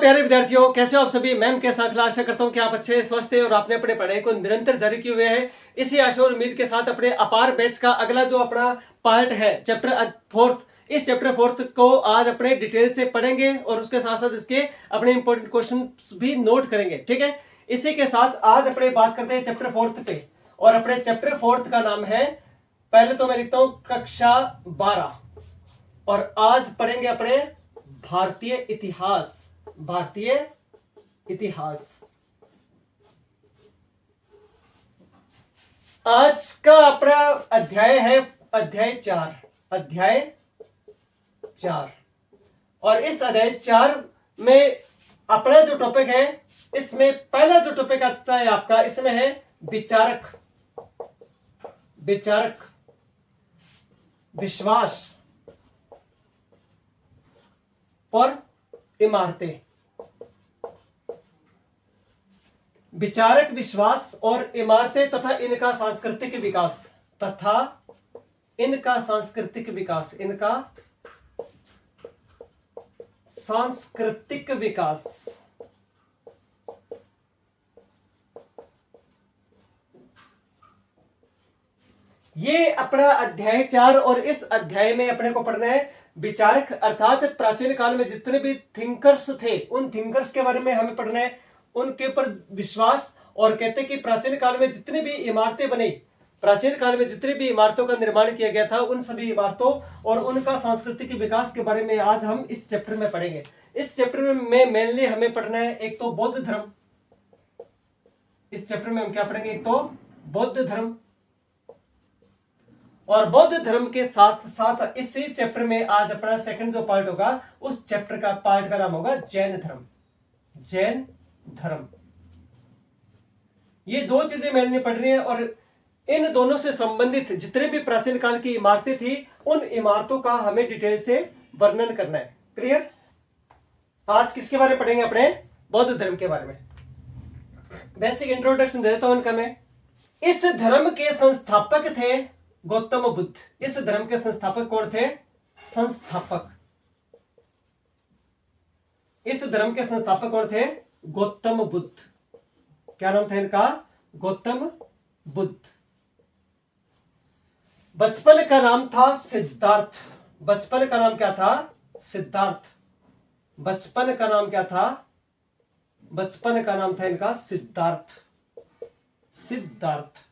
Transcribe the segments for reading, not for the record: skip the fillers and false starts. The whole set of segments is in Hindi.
प्यारे विद्यार्थियों, कैसे हो आप सभी। मैम के साथ आशा करता हूँ कि आप अच्छे स्वस्थ हैं और आपने अपने पढ़ाई को निरंतर जारी किए हुए हैं। इसी आशा और उम्मीद के साथ अपने अपार बैच का अगला जो अपना पार्ट है चैप्टर फोर्थ, इस चैप्टर फोर्थ को आज अपने डिटेल से पढ़ेंगे और उसके साथ साथ इसके अपने इंपॉर्टेंट क्वेश्चन भी नोट करेंगे। ठीक है, इसी के साथ आज अपने बात करते हैं चैप्टर फोर्थ पे, और अपने चैप्टर फोर्थ का नाम है, पहले तो मैं लिखता हूं कक्षा 12, और आज पढ़ेंगे अपने भारतीय इतिहास। भारतीय इतिहास आज का अपना अध्याय है अध्याय 4। अध्याय 4, और इस अध्याय 4 में अपना जो टॉपिक है, इसमें पहला जो टॉपिक आता है आपका, इसमें है विचारक। विचारक, विश्वास और इमारतें। विचारक, विश्वास और इमारतें तथा इनका सांस्कृतिक विकास। तथा इनका सांस्कृतिक विकास। इनका सांस्कृतिक विकास। ये अपना अध्याय 4, और इस अध्याय में अपने को पढ़ना है विचारक, अर्थात प्राचीन काल में जितने भी थिंकर्स थे उन थिंकर्स के बारे में हमें पढ़ना है, उनके ऊपर विश्वास। और कहते हैं कि प्राचीन काल में जितनी भी इमारतें बनी, प्राचीन काल में जितनी भी इमारतों का निर्माण किया गया था, उन सभी इमारतों और उनका सांस्कृतिक विकास के बारे में आज हम इस चैप्टर में पढ़ेंगे। इस चैप्टर में मेनली हमें पढ़ना है एक तो बौद्ध धर्म। इस चैप्टर में हम क्या पढ़ेंगे, एक तो बौद्ध धर्म, और बौद्ध धर्म के साथ साथ इसी चैप्टर में आज अपना सेकंड जो पार्ट होगा, उस चैप्टर का पार्ट का नाम होगा जैन धर्म। जैन धर्म, ये दो चीजें मैंने पढ़ रही है, और इन दोनों से संबंधित जितने भी प्राचीन काल की इमारतें थी, उन इमारतों का हमें डिटेल से वर्णन करना है। क्लियर। आज किसके बारे में पढ़ेंगे, अपने बौद्ध धर्म के बारे में। बेसिक इंट्रोडक्शन दे देता हूं इनका मैं। इस धर्म के संस्थापक थे गौतम बुद्ध। इस धर्म के संस्थापक कौन थे, संस्थापक। इस धर्म के संस्थापक कौन थे, गौतम बुद्ध। क्या नाम था इनका, गौतम बुद्ध। बचपन का नाम था सिद्धार्थ। बचपन का नाम क्या था, सिद्धार्थ। बचपन का नाम क्या था, बचपन का नाम था इनका सिद्धार्थ। सिद्धार्थ।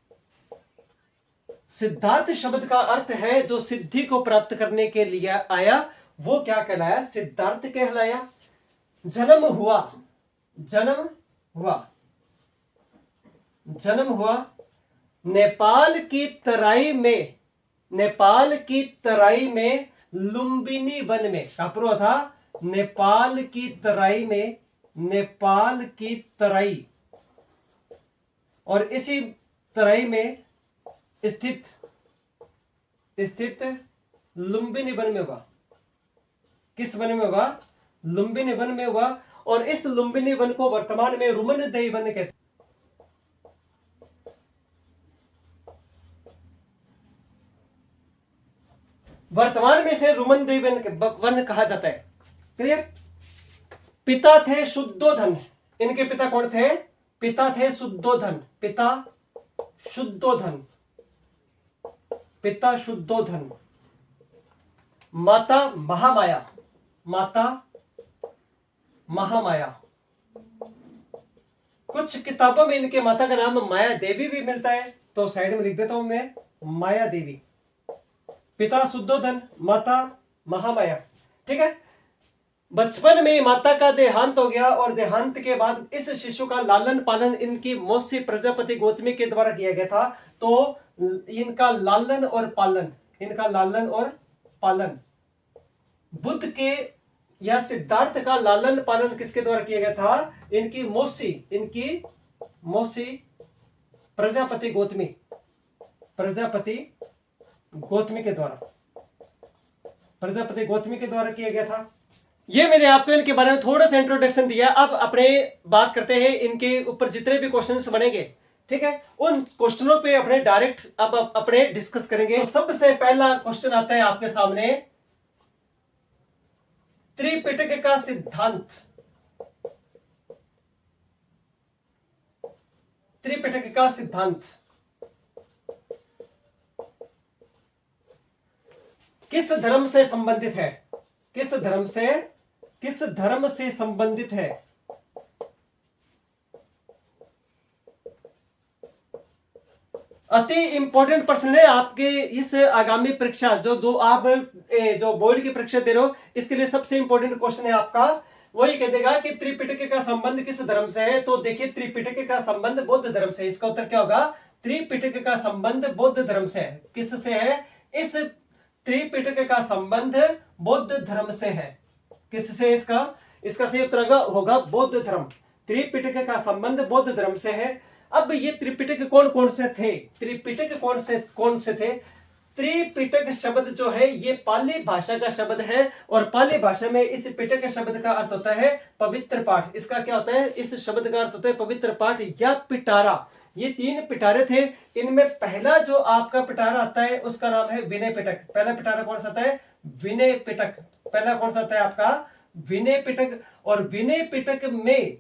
सिद्धार्थ शब्द का अर्थ है जो सिद्धि को प्राप्त करने के लिए आया, वो क्या कहलाया, सिद्धार्थ कहलाया। जन्म हुआ, जन्म हुआ, जन्म हुआ नेपाल की तराई में, नेपाल की तराई में लुम्बिनी वन में। कहाँ था, नेपाल की तराई में, नेपाल की तराई, और इसी तराई में स्थित लुम्बिनी वन में हुआ। किस वन में हुआ, लुम्बिनी वन में हुआ। और इस लुम्बिनी वन को वर्तमान में रुमनदेई वन कहते हैं। वर्तमान में इसे रुमनदेई वन कहा जाता है। क्लियर। पिता थे शुद्धोधन। इनके पिता कौन थे, पिता थे शुद्धोधन। पिता शुद्धोधन, पिता शुद्धोधन। माता महामाया, माता महामाया। कुछ किताबों में इनके माता का नाम माया देवी भी मिलता है, तो साइड में लिख देता हूं मैं, माया देवी। पिता शुद्धोधन, माता महामाया। ठीक है। बचपन में माता का देहांत हो गया, और देहांत के बाद इस शिशु का लालन पालन इनकी मौसी प्रजापति गौतमी के द्वारा किया गया था। तो इनका लालन और पालन, इनका लालन और पालन, बुद्ध के या सिद्धार्थ का लालन पालन किसके द्वारा किया गया था, इनकी मौसी, इनकी मौसी प्रजापति गौतमी, प्रजापति गौतमी के द्वारा, प्रजापति गौतमी के द्वारा किया गया था। ये मैंने आपको इनके बारे में थोड़ा सा इंट्रोडक्शन दिया। अब अपने बात करते हैं इनके ऊपर जितने भी क्वेश्चंस बनेंगे, ठीक है, उन क्वेश्चनों पे अपने डायरेक्ट अब अपने डिस्कस करेंगे। तो सबसे पहला क्वेश्चन आता है आपके सामने, त्रिपिटक का सिद्धांत। त्रिपिटक का सिद्धांत किस धर्म से संबंधित है? किस धर्म से संबंधित है? अति इंपॉर्टेंट प्रश्न है आपके इस आगामी परीक्षा जो आप जो बोर्ड की परीक्षा दे रहे हो, इसके लिए सबसे इंपॉर्टेंट क्वेश्चन है आपका। वही कह देगा कि त्रिपिटक का संबंध किस धर्म से है। तो देखिए, त्रिपिटक का संबंध बौद्ध धर्म से। इसका उत्तर क्या होगा? त्रिपिटक का संबंध बौद्ध धर्म से है। किससे है? इस त्रिपिटक का संबंध बौद्ध धर्म से है। किससे? इसका सही उत्तर होगा बौद्ध धर्म। त्रिपिटक का संबंध बौद्ध धर्म से है। अब ये त्रिपिटक कौन कौन से थे? त्रिपिटक कौन से थे? त्रिपिटक शब्द जो है ये पाली भाषा का शब्द है, और पाली भाषा में इस पिटक शब्द का अर्थ होता है पवित्र पाठ। इसका क्या होता है? इस शब्द का अर्थ होता है पवित्र पाठ या पिटारा। ये 3 पिटारे थे। इनमें पहला जो आपका पिटारा आता है उसका नाम है विनय पिटक। पहला पिटारा कौन सा आता है? विनय पिटक। पहला कौन सा आता है आपका? विनय पिटक। और विनय पिटक में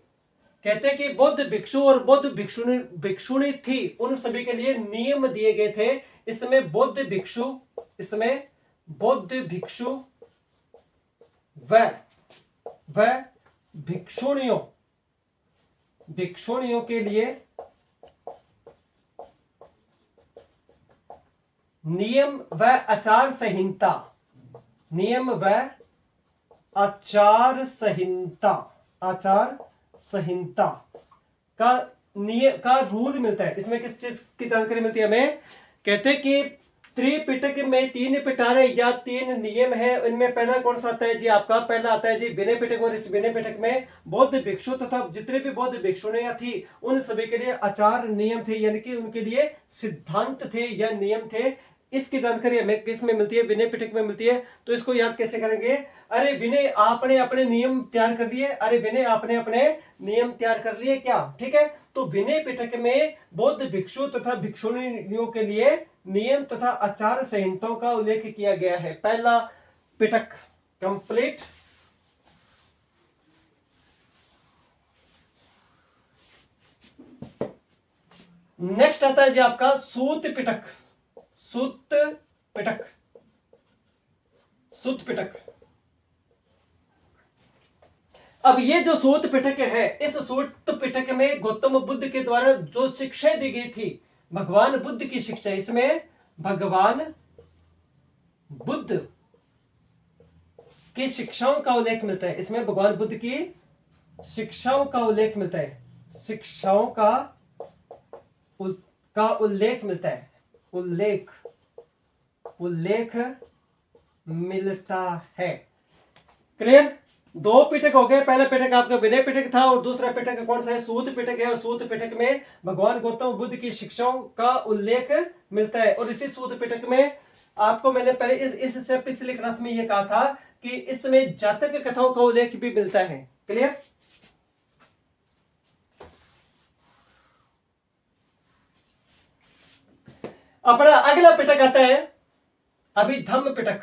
कहते हैं कि बौद्ध भिक्षु और बौद्ध भिक्षुणी थी, उन सभी के लिए नियम दिए गए थे। इसमें बौद्ध भिक्षु व भिक्षुणियों के लिए नियम व आचार संहिता का रूल मिलता है। इसमें किस चीज की जानकारी मिलती है हमें? कहते हैं कि त्रिपिटक में 3 पिटारे या 3 नियम है। इनमें पहला कौन सा आता है जी? आपका पहला आता है जी विनय पिटक। और इस विनय पिटक में बौद्ध भिक्षु तथा जितने भी बौद्ध भिक्षुणियां थी उन सभी के लिए आचार नियम थे, यानी कि उनके लिए सिद्धांत थे या नियम थे। इसकी जानकारी हमें किस में मिलती है? विनय पिटक में मिलती है। तो इसको याद कैसे करेंगे? अरे विनय, आपने अपने नियम तैयार कर लिए। अरे विनय, आपने अपने नियम तैयार कर लिए क्या? ठीक है। तो विनय पिटक में बौद्ध भिक्षु तथा भिक्षुणियों के लिए नियम तथा आचार संहिताओं का उल्लेख किया गया है। पहला पिटक कंप्लीट। नेक्स्ट आता है जी आपका सूत पिटक। सूत पिटक। अब ये जो सूत पिटक है, इस सूत पिटक में गौतम बुद्ध के द्वारा जो शिक्षाएं दी गई थी, भगवान बुद्ध की शिक्षा, इसमें भगवान बुद्ध की शिक्षाओं का उल्लेख मिलता है। इसमें भगवान बुद्ध की शिक्षाओं का उल्लेख मिलता है। शिक्षाओं का उल्लेख मिलता है। उल्लेख मिलता है। क्लियर? 2 पिटक हो गए। पहला पिटक आपका विनय पिटक था और दूसरा पिटक कौन सा है? सूत पिटक है। और सूत पिटक में भगवान गौतम बुद्ध की शिक्षाओं का उल्लेख मिलता है। और इसी सूत पिटक में आपको मैंने पहले इससे पिछले क्लास में यह कहा था कि इसमें जातक कथाओं का उल्लेख भी मिलता है। क्लियर? अपना अगला पिटक आता है अभिधम्म पिटक।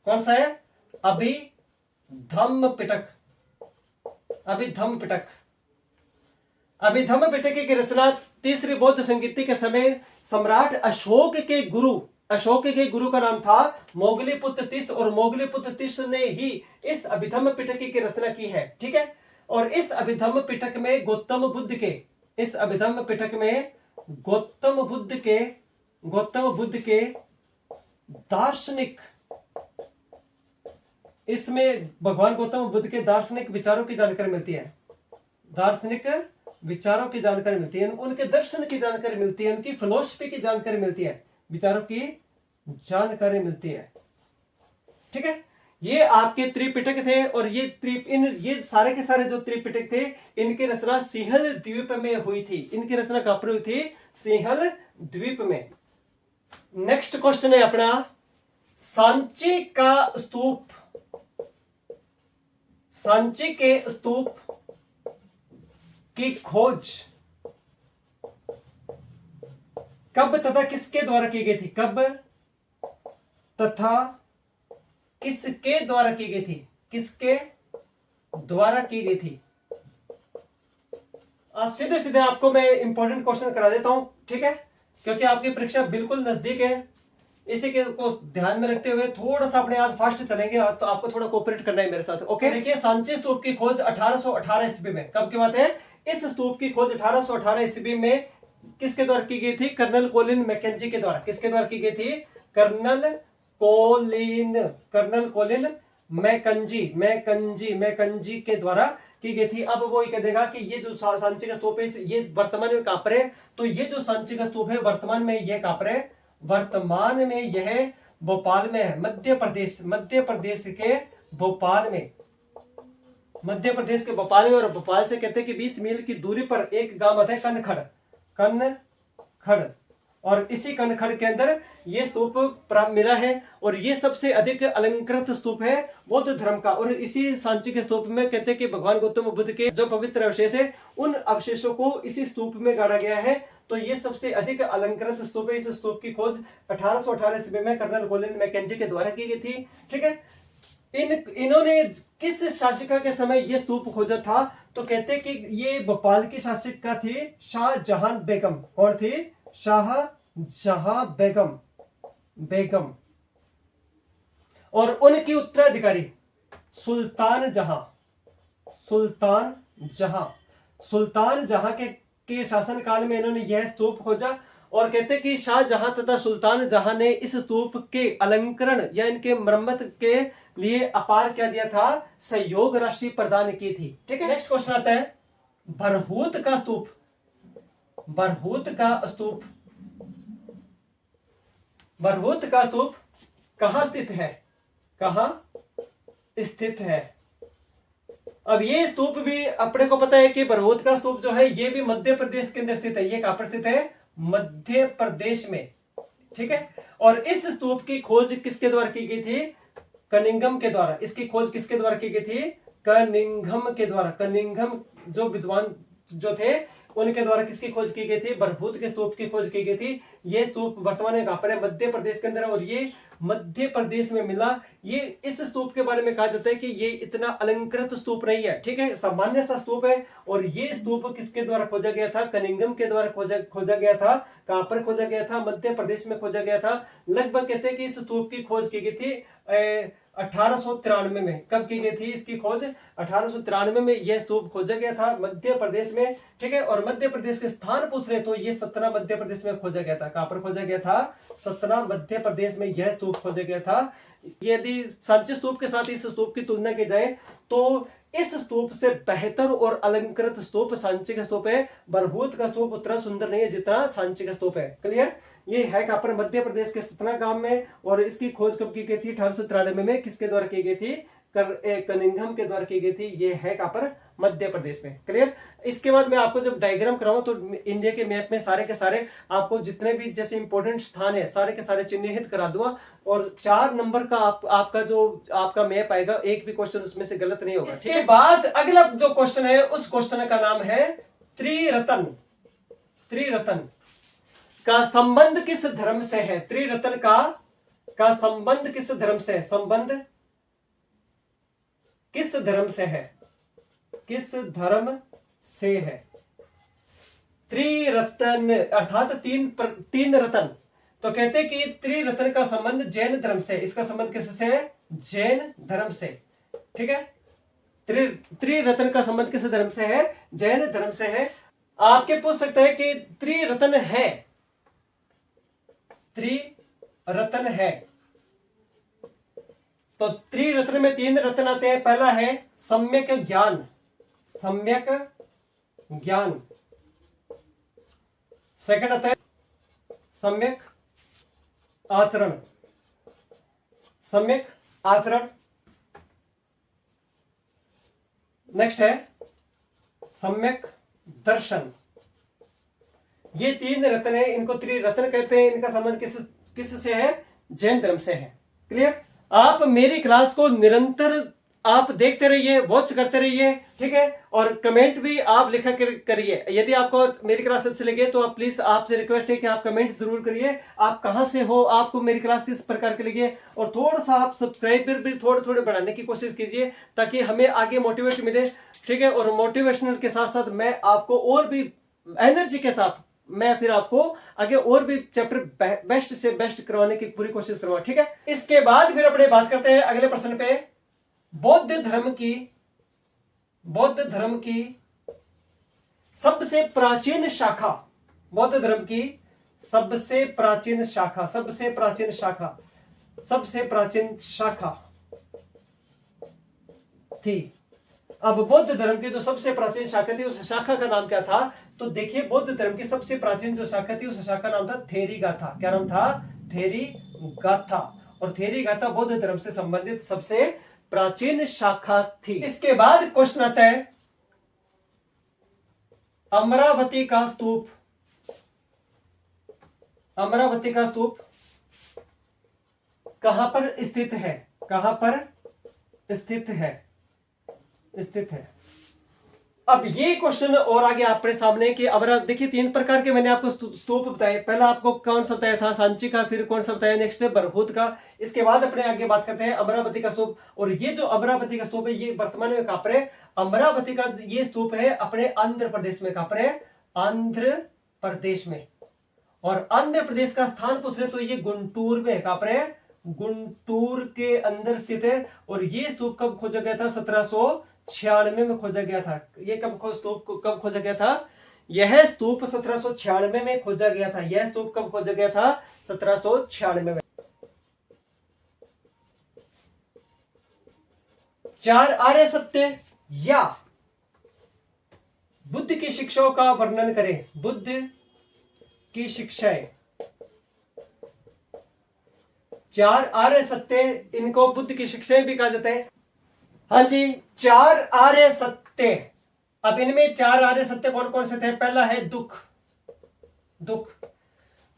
कौन सा है? अभिधम्म पिटक। अभिधम्म पिटक की रचना तीसरी बौद्ध संगीति के समय सम्राट अशोक के गुरु का नाम था मोगलीपुत्र तिस, और मोगलीपुत्र तिस ने ही इस अभिधम्म पिटक की रचना की है। ठीक है। और इस अभिधम्म पिटक में गौतम बुद्ध के दार्शनिक, इसमें भगवान गौतम बुद्ध के दार्शनिक विचारों की जानकारी मिलती है। उनके दर्शन की जानकारी मिलती है, उनकी फिलोसफी की जानकारी मिलती है, विचारों की जानकारी मिलती है। ठीक है। ये आपके त्रिपिटक थे। और ये सारे के सारे जो त्रिपिटक थे, इनकी रचना सिंहल द्वीप में हुई थी। इनकी रचना कहां पर हुई थी? सिंहल द्वीप में। नेक्स्ट क्वेश्चन है अपना सांची के स्तूप की खोज कब तथा किसके द्वारा की गई थी? किसके द्वारा की गई थी? आज सीधे सीधे आपको मैं इंपॉर्टेंट क्वेश्चन करा देता हूं, ठीक है, क्योंकि आपकी परीक्षा बिल्कुल नजदीक है। इसी के को ध्यान में रखते हुए थोड़ा सा अपने आज फास्ट चलेंगे, तो आपको थोड़ा कोऑपरेट करना है मेरे साथ। ओके, देखिए सांची स्तूप की खोज 1818 ईस्वी में, कब की बात है? इस स्तूप की खोज 1818 ईस्वी में किसके द्वारा की गई थी? कर्नल कोलिन मैकेंजी के द्वारा। किसके द्वारा की गई थी? कर्नल कोलिन मैकेंजी के द्वारा की गई थी। अब वो कह देगा कि ये जो सांची का स्तूप है ये वर्तमान में कहां पर है? तो ये जो सांची का स्तूप है वर्तमान में ये कहां पर है? वर्तमान में यह भोपाल में है, मध्य प्रदेश के भोपाल में, मध्य प्रदेश के भोपाल में। और भोपाल से कहते हैं कि 20 मील की दूरी पर एक गांव आता है कनखड़, और इसी कनखड़ के अंदर ये स्तूप मिला है। और ये सबसे अधिक अलंकृत स्तूप है बौद्ध धर्म का। और इसी सांची के स्तूप में कहते हैं कि भगवान गौतम बुद्ध के जो पवित्र अवशेष है उन अवशेषों को इसी स्तूप में गाड़ा गया है। तो ये सबसे अधिक अलंकृत स्तूप है। इस स्तूप की खोज 1818 ईस्वी में कर्नल कोलिन मैकेंजी के द्वारा की गई थी, ठीक है। इन्होंने किस शासिका के समय ये स्तूप खोजा था? तो कहते कि ये भोपाल की शासिका थी शाहजहां बेगम। कौन थी? शाहजहां बेगम। और उनकी उत्तराधिकारी सुल्तान जहां के शासनकाल में इन्होंने यह स्तूप खोजा। और कहते कि शाहजहां तथा सुल्तान जहां ने इस स्तूप के अलंकरण या इनके मरम्मत के लिए अपार क्या दिया था? सहयोग राशि प्रदान की थी, ठीक है। नेक्स्ट क्वेश्चन आता है भरहूत का स्तूप कहां स्थित है? अब ये स्तूप भी अपने को पता है कि भरहूत का स्तूप जो है ये भी मध्य प्रदेश के अंदर स्थित है। ये कहां पर स्थित है? मध्य प्रदेश में, ठीक है। और इस स्तूप की खोज किसके द्वारा की गई थी? कनिंघम के द्वारा। इसकी खोज किसके द्वारा की गई थी? कनिंघम के द्वारा। कनिंघम जो विद्वान जो थे उनके द्वारा किसकी खोज की गई थी? भरहूत के स्तूप की खोज की गई थी। ये स्तूप वर्तमान में कहां पर है? मध्य प्रदेश के अंदर। और ये मध्य प्रदेश में मिला। ये इस स्तूप के बारे में कहा जाता है कि ये इतना अलंकृत स्तूप नहीं है, ठीक है, सामान्य सा स्तूप है। और ये स्तूप किसके द्वारा खोजा गया था? कनिंघम के द्वारा खोजा गया था। कहां पर खोजा गया था? मध्य प्रदेश में खोजा गया था। लगभग कहते हैं कि इस स्तूप की खोज की गई थी 1893 में। कब की गई थी इसकी खोज? 1893 में यह स्तूप खोजा गया था मध्य प्रदेश में, ठीक है। और मध्य प्रदेश के स्थान पूछ रहे तो ये सतना मध्य प्रदेश में खोजा गया था। कहां पर खोजा गया था? सतना मध्य प्रदेश में यह स्तूप खोजा गया था। यदि सांची स्तूप के साथ इस स्तूप की तुलना की जाए तो इस स्तूप से बेहतर और अलंकृत स्तूप सांची का स्तूप है। भरहूत का स्तूप उतना सुंदर नहीं है जितना सांची का स्तूप है। क्लियर? ये है कहां पर? मध्य प्रदेश के सतना गांव में। और इसकी खोज कब की गई थी? 1893 में। किसके द्वारा की गई थी? कनिंघम के द्वारा की गई थी। ये है कहां पर? मध्य प्रदेश में। क्लियर? इसके बाद मैं आपको जब डायग्राम कराऊं तो इंडिया के मैप में सारे के सारे आपको जितने भी जैसे इंपॉर्टेंट स्थान है सारे के सारे चिन्हित करा दूंगा। और 4 नंबर का आपका जो आपका मैप आएगा, एक भी क्वेश्चन उसमें से गलत नहीं होगा। इसके बाद अगला जो क्वेश्चन है उस क्वेश्चन का नाम है त्रिरत्न का संबंध किस धर्म से है? त्रिरत्न का संबंध किस धर्म से है? संबंध किस धर्म से है? किस धर्म से है? त्रिरत्न अर्थात तीन रत्न। तो कहते हैं कि त्रिरत्न का संबंध जैन धर्म से। इसका संबंध किससे है? जैन धर्म से, ठीक है। त्रिरत्न का संबंध किस धर्म से है? जैन धर्म से है। आपके पूछ सकते हैं कि त्रिरत्न है तो त्रिरत्न में 3 रत्न आते हैं। पहला है सम्यक ज्ञान। सेकंड आता है सम्यक आचरण। नेक्स्ट है सम्यक दर्शन। ये 3 रत्न है, इनको त्रिरत्न कहते हैं। इनका संबंध किस से है? जैन धर्म से है। क्लियर? आप मेरी क्लास को निरंतर आप देखते रहिए, वॉच करते रहिए, ठीक है। और कमेंट भी आप लिखा करिए। यदि आपको मेरी क्लास अच्छी लगे तो आप प्लीज, आपसे रिक्वेस्ट है कि आप कमेंट जरूर करिए, आप कहां से हो, आपको मेरी क्लास किस प्रकार की लगी। और थोड़ा सा आप सब्सक्राइबर भी थोड़े थोड़े बढ़ाने की कोशिश कीजिए ताकि हमें आगे मोटिवेट मिले, ठीक है। और मोटिवेशनल के साथ साथ मैं आपको और भी एनर्जी के साथ मैं फिर आपको आगे और भी चैप्टर बेस्ट से बेस्ट करवाने की पूरी कोशिश करूंगा, ठीक है। इसके बाद फिर अपने बात करते हैं अगले प्रश्न पे। बौद्ध धर्म की सबसे प्राचीन शाखा, बौद्ध धर्म की सबसे प्राचीन शाखा, सबसे प्राचीन शाखा, सबसे प्राचीन शाखा थी। अब बौद्ध धर्म की जो सबसे प्राचीन शाखा थी, उस शाखा का नाम क्या था? तो देखिए, बौद्ध धर्म की सबसे प्राचीन जो शाखा थी, उस शाखा का नाम था थेरी गाथा। क्या नाम था? थेरी गाथा। और थेरी गाथा बौद्ध धर्म से संबंधित सबसे प्राचीन शाखा थी। इसके बाद क्वेश्चन आता है, अमरावती का स्तूप, अमरावती का स्तूप कहां पर स्थित है? कहां पर स्थित है? स्थित है। अब ये क्वेश्चन और आगे आपके सामने कि अमरावती, देखिए 3 प्रकार के मैंने आपको स्तूप बताए। पहला आपको कौन सा बताया था? सांची का। फिर कौन सा बताया? नेक्स्ट बरहुत का। इसके बाद अपने आगे बात करते हैं अमरावती का स्तूप। और ये जो अमरावती का स्तूप है, ये वर्तमान में कहां पर है? अमरावती का ये स्तूप है अपने आंध्र प्रदेश में। कहां पर है? आंध्र प्रदेश में। और आंध्र प्रदेश का स्थान पूछ रहे तो ये गुंटूर में। कहां पर है? गुंटूर के अंदर स्थित है। और ये स्तूप कब खोजा गया था? 1796 में खोजा गया था। ये स्तूप कब खोजा गया था? यह स्तूप 1796 में खोजा गया था। यह स्तूप कब खोजा गया था? 1796 में। 4 आर्य सत्य या बुद्ध की शिक्षाओं का वर्णन करें। बुद्ध की शिक्षाएं, 4 आर्य सत्य, इनको बुद्ध की शिक्षाएं भी कहा जाता है। हाँ जी, 4 आर्य सत्य। अब इनमें 4 आर्य सत्य कौन कौन से थे? पहला है दुख। दुख,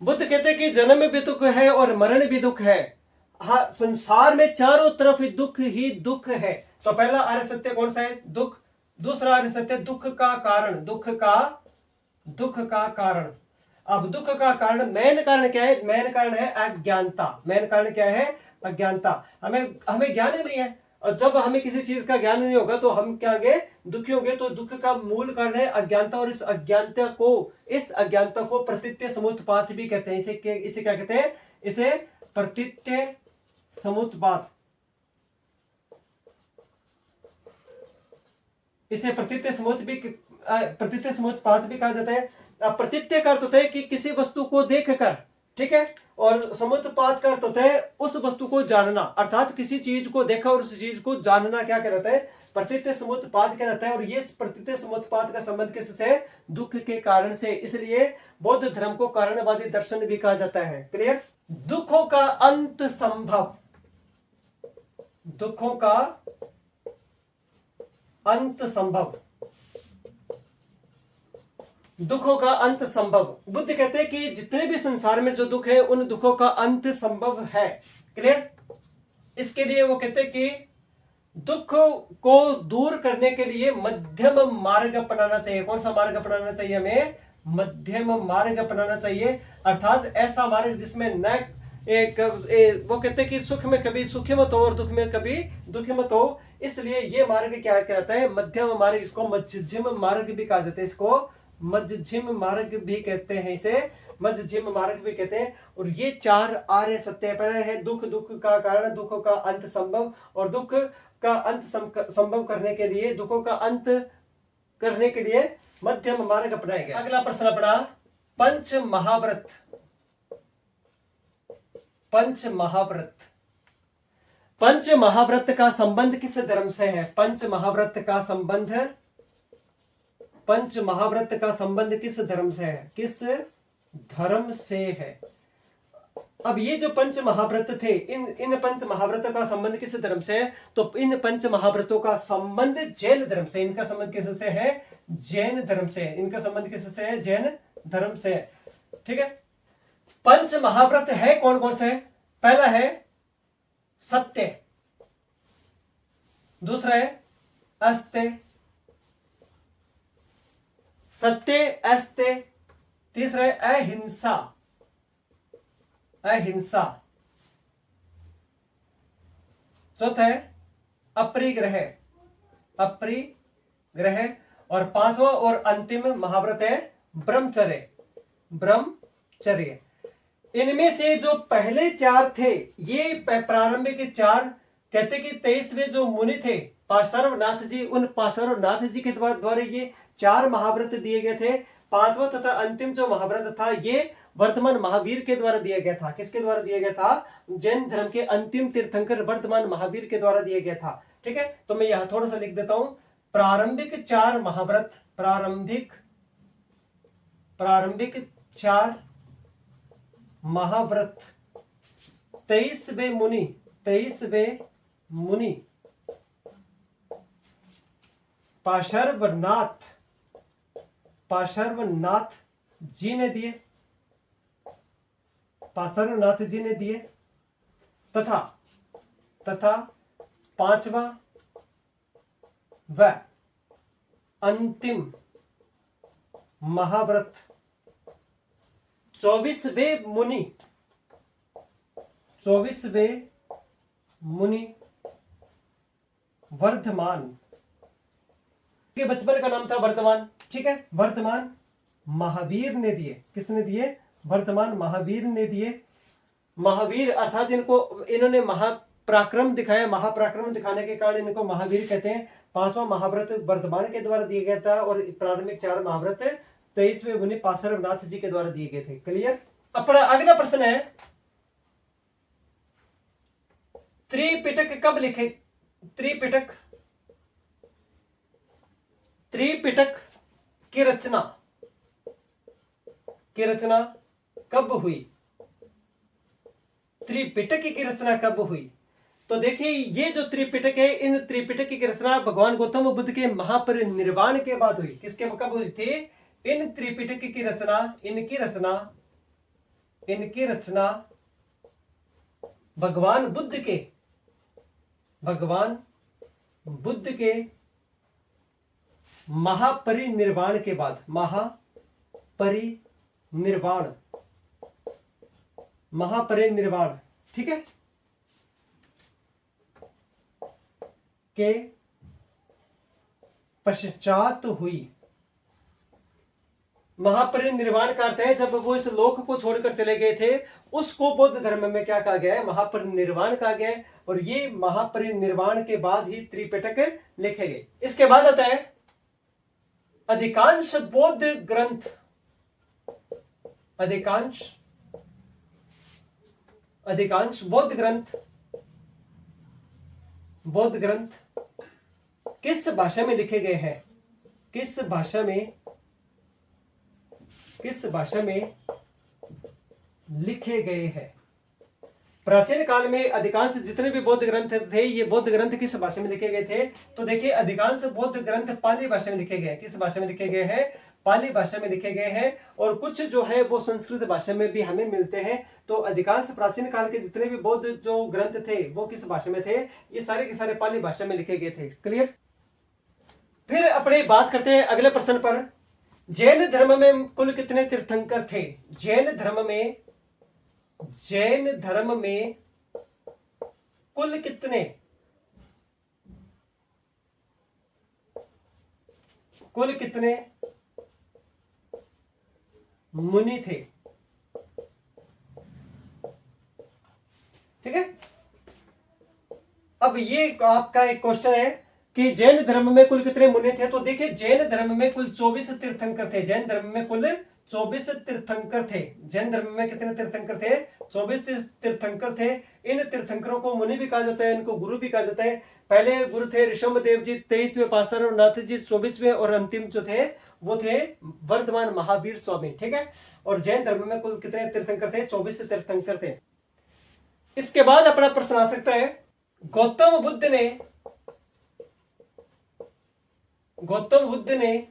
बुद्ध कहते हैं कि जन्म भी दुख है और मरण भी दुख है। हाँ, संसार में चारों तरफ दुख ही दुख है। तो पहला आर्य सत्य कौन सा है? दुख। दूसरा आर्य सत्य दुख का कारण, दुख का कारण। अब दुख का कारण, मेन कारण क्या है? मेन कारण है अज्ञानता। मेन कारण क्या है? अज्ञानता। हमें ज्ञान ही नहीं है। और जब हमें किसी चीज का ज्ञान नहीं होगा तो हम क्या होंगे? दुखी होंगे। तो दुख का मूल कारण है अज्ञानता। और इस अज्ञानता को प्रतीत्य समुत्पात भी कहते हैं। इसे क्या कहते हैं? इसे प्रतीत्य समुत्पात, इसे प्रतीत्य समुत्पात भी कहा जाता है। प्रतीत्य का अर्थ होता है कि किसी वस्तु को देखकर, ठीक है। और समुत्पात का अर्थ होता है उस वस्तु को जानना, अर्थात किसी चीज को देखा और उस चीज को जानना क्या कहलाता है? प्रतीत्य समुत्पात कहलाता है। और ये प्रतीत्य समुत्पात का संबंध किससे? दुख के कारण से। इसलिए बौद्ध धर्म को कारणवादी दर्शन भी कहा जाता है। क्लियर? दुखों का अंत संभव, दुखों का अंत संभव, दुखों का अंत संभव। बुद्ध कहते हैं कि जितने भी संसार में जो दुख है, उन दुखों का अंत संभव है। क्लियर? इसके लिए वो कहते हैं कि दुख को दूर करने के लिए मध्यम मार्ग अपनाना चाहिए। कौन सा मार्ग अपनाना चाहिए? हमें मध्यम मार्ग अपनाना चाहिए। अर्थात ऐसा मार्ग जिसमें न वो कहते हैं कि सुख में कभी सुखी मत हो और दुख में कभी दुखी मत हो। इसलिए ये मार्ग क्या कहता है? मध्यम मार्ग। इसको मध्यम मार्ग भी कहा जाता है। इसको मध्यम मार्ग भी कहते हैं। इसे मध्यम मार्ग भी कहते हैं। और ये 4 आर्य सत्य पहले है दुख, दुख का कारण, दुखों का अंत संभव। और दुख का अंत संभव करने के लिए, दुखों का अंत करने के लिए मध्यम मार्ग अपनाया गया। अगला प्रश्न पड़ा, पंच महाव्रत। पंच महाव्रत, पंच महाव्रत का संबंध किस धर्म से है? पंच महाव्रत का संबंध, पंच महाव्रत का संबंध किस धर्म से है? किस धर्म से है? अब ये जो पंच महाव्रत थे, इन पंच महाव्रतों का संबंध किस धर्म से है? तो इन पंच महाव्रतों का संबंध जैन धर्म से। इनका संबंध किससे है? जैन धर्म से। इनका संबंध किससे है? जैन धर्म से। ठीक है। पंच महाव्रत है कौन कौन से? पहला है सत्य, दूसरा है अस्ते, सत्य अस्ते। तीसरा है अहिंसा, अहिंसा। चौथा है अपरिग्रह, अपरिग्रह। और पांचवा और अंतिम महाव्रत है ब्रह्मचर्य, ब्रह्मचर्य। इनमें से जो पहले चार थे, ये प्रारंभिक चार, कहते कि 23वें जो मुनि थे पार्श्वनाथ जी, उन पार्श्वनाथ जी के द्वारा ये चार महाव्रत दिए गए थे। पांचवा तथा अंतिम जो महाव्रत था ये वर्तमान महावीर के द्वारा दिया गया था। किसके द्वारा दिया गया था? जैन धर्म के अंतिम तीर्थंकर वर्तमान महावीर के द्वारा दिया गया था। ठीक है, तो मैं यहां थोड़ा सा लिख देता हूं। प्रारंभिक चार महाव्रत, प्रारंभिक चार महाव्रत, 23वें मुनि पार्श्वनाथ जी ने दिए, पार्श्वनाथ जी ने दिए। तथा पांचवा व अंतिम महाव्रत 24वें मुनि वर्धमान के बचपन का नाम था वर्धमान। ठीक है, वर्धमान महावीर ने दिए। किसने दिए? वर्तमान महावीर ने दिए। महावीर अर्थात इन्होंने महापराक्रम दिखाया। महापराक्रम दिखाने के कारण इनको महावीर कहते हैं। पांचवा महाव्रत वर्तमान के द्वारा दिया गया था और प्रारंभिक चार महाव्रत 23वें मुनि पार्श्वनाथ जी के द्वारा दिए गए थे। क्लियर? अपना अगला प्रश्न है, त्रिपिटक कब लिखे? त्रिपिटक की रचना कब हुई? त्रिपिटक की रचना कब हुई? तो देखिए, ये जो त्रिपिटक है, इन त्रिपिटक की रचना भगवान गौतम बुद्ध के महापरिनिर्वाण के बाद हुई। किसके कब हुई थी? इन त्रिपिटक की रचना, इनकी रचना भगवान बुद्ध के महापरिनिर्वाण के बाद, महापरिनिर्वाण, ठीक है, के पश्चात हुई। महापरिनिर्वाण का अर्थ है जब वो इस लोक को छोड़कर चले गए थे, उसको बौद्ध धर्म में क्या कहा गया है? महापरिनिर्वाण कहा गया है। और ये महापरिनिर्वाण के बाद ही त्रिपिटक लिखे गए। इसके बाद आता है अधिकांश बौद्ध ग्रंथ किस भाषा में लिखे गए हैं? किस भाषा में लिखे गए हैं? प्राचीन काल में अधिकांश जितने भी बौद्ध ग्रंथ थे, ये बौद्ध ग्रंथ किस भाषा में लिखे गए थे? तो देखिए, अधिकांश बौद्ध ग्रंथ पाली भाषा में लिखे गए। किस भाषा में लिखे गए हैं? पाली भाषा में लिखे गए हैं। और कुछ जो है वो संस्कृत भाषा में भी हमें मिलते हैं। तो अधिकांश प्राचीन काल के जितने भी बौद्ध जो ग्रंथ थे वो किस भाषा में थे? ये सारे के सारे पाली भाषा में लिखे गए थे। क्लियर? फिर अपने बात करते हैं अगले प्रश्न पर। जैन धर्म में कुल कितने तीर्थंकर थे? जैन धर्म में कुल कितने मुनि थे? ठीक है, अब ये आपका एक क्वेश्चन है कि जैन धर्म में कुल कितने मुनि थे। तो देखिए, जैन धर्म में कुल 24 तीर्थंकर थे। जैन धर्म में कुल 24 तीर्थंकर थे। जैन धर्म में कितने तीर्थंकर थे? 24 तीर्थंकर थे। इन तीर्थंकरों को मुनि भी कहा जाता है, इनको गुरु भी कहा जाता है। पहले गुरु थे ऋषभदेव जी 23वें, पार्श्वनाथ जी 24वें, और अंतिम जो थे वो थे वर्धमान महावीर स्वामी। ठीक है, और जैन धर्म में कुल कितने तीर्थंकर थे? 24 तीर्थंकर थे। इसके बाद अपना प्रश्न आ सकता है, गौतम बुद्ध ने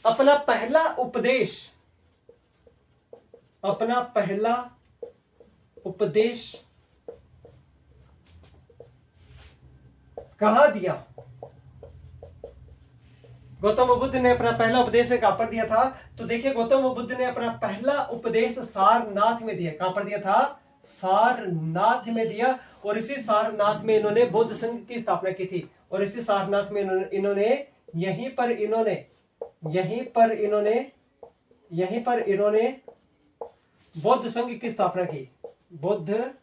अपना पहला उपदेश कहाँ दिया? गौतम बुद्ध ने अपना पहला उपदेश कहां पर दिया था? तो देखिए गौतम बुद्ध ने अपना पहला उपदेश सारनाथ में दिया। कहां पर दिया था? सारनाथ में दिया। और इसी सारनाथ में इन्होंने बौद्ध संघ की स्थापना की थी। और इसी सारनाथ में इन्होंने यहीं पर इन्होंने बौद्ध संघ की स्थापना की। बौद्ध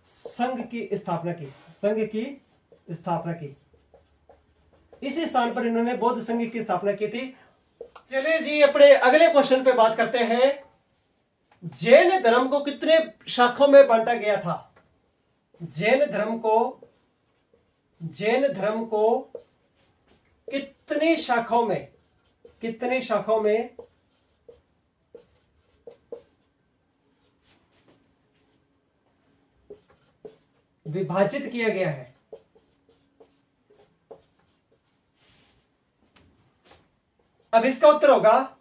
संघ की स्थापना की। इसी स्थान पर इन्होंने बौद्ध संघ की स्थापना की थी। चलिए जी अपने अगले क्वेश्चन पे बात करते हैं। जैन धर्म को कितने शाखाओं में बांटा गया था? जैन धर्म को कितनी शाखाओं में विभाजित किया गया है? अब इसका उत्तर होगा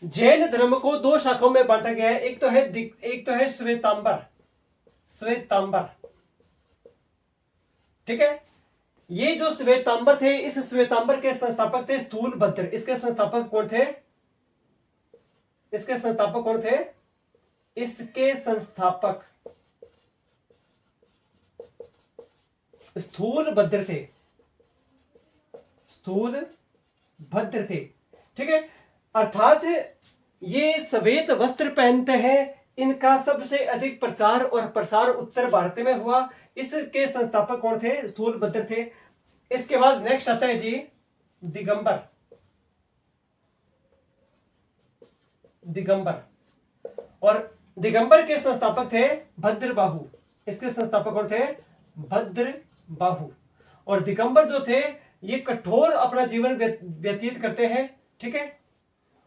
जैन धर्म को दो शाखाओं में बांटा गया है। एक तो है श्वेतांबर। ठीक है। ये जो श्वेतांबर थे, इस श्वेतांबर के संस्थापक थे स्थूलभद्र। इसके संस्थापक कौन थे? इसके संस्थापक स्थूलभद्र थे। ठीक है। अर्थात ये श्वेत वस्त्र पहनते हैं। इनका सबसे अधिक प्रचार और प्रसार उत्तर भारत में हुआ। इसके संस्थापक कौन थे? स्थूलभद्र थे। इसके बाद नेक्स्ट आता है जी दिगंबर। और दिगंबर के संस्थापक थे भद्रबाहु। इसके संस्थापक कौन थे? भद्रबाहु। और दिगंबर जो थे ये कठोर अपना जीवन व्यतीत करते हैं। ठीक है।